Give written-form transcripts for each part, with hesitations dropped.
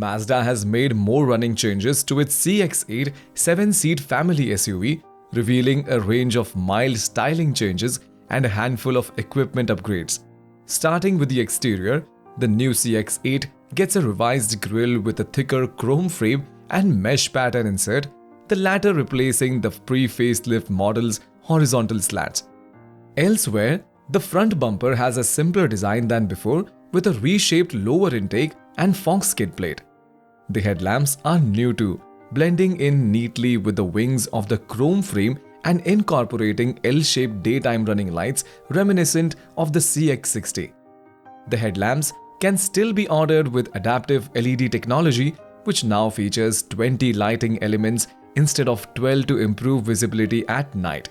Mazda has made more running changes to its CX-8 7-seat family SUV, revealing a range of mild styling changes and a handful of equipment upgrades. Starting with the exterior, the new CX-8 gets a revised grille with a thicker chrome frame and mesh pattern insert, the latter replacing the pre-facelift model's horizontal slats. Elsewhere, the front bumper has a simpler design than before with a reshaped lower intake and fog skid plate. The headlamps are new too, blending in neatly with the wings of the chrome frame and incorporating L-shaped daytime running lights reminiscent of the CX-8. The headlamps can still be ordered with adaptive LED technology, which now features 20 lighting elements instead of 12 to improve visibility at night.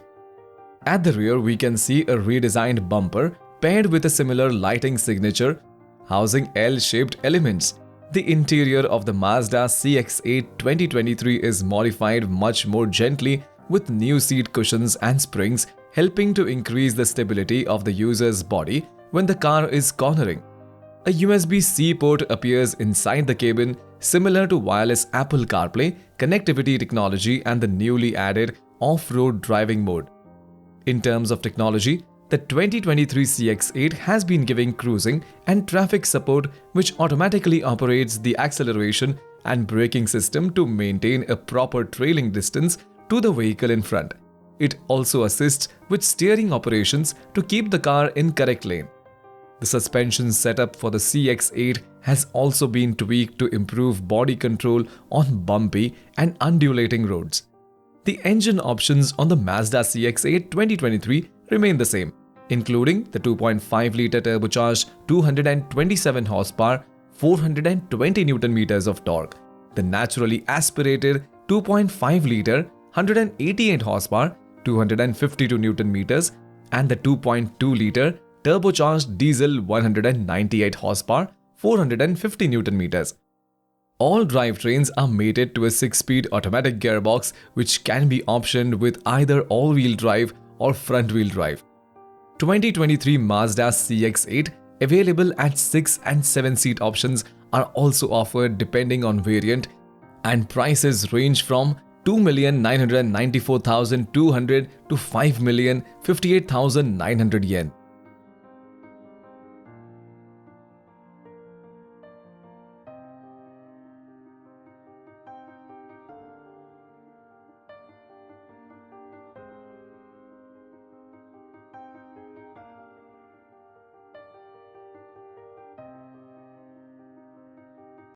At the rear, we can see a redesigned bumper paired with a similar lighting signature, housing L-shaped elements. The interior of the Mazda CX-8 2023 is modified much more gently with new seat cushions and springs, helping to increase the stability of the user's body when the car is cornering. A USB-C port appears inside the cabin, similar to wireless Apple CarPlay connectivity technology and the newly added off-road driving mode. In terms of technology, the 2023 CX-8 has been giving cruising and traffic support, which automatically operates the acceleration and braking system to maintain a proper trailing distance to the vehicle in front. It also assists with steering operations to keep the car in correct lane. The suspension setup for the CX-8 has also been tweaked to improve body control on bumpy and undulating roads. The engine options on the Mazda CX-8 2023 remain the same, including the 2.5-litre turbocharged 227 horsepower, 420 Nm of torque, the naturally aspirated 2.5-litre 188 horsepower, 252 Nm, and the 2.2-litre turbocharged diesel 198 horsepower, 450 Nm. All drivetrains are mated to a 6-speed automatic gearbox, which can be optioned with either all-wheel drive or front-wheel drive. 2023 Mazda CX-8, available at 6 and 7-seat options, are also offered depending on variant, and prices range from 2,994,200 to 5,058,900 yen.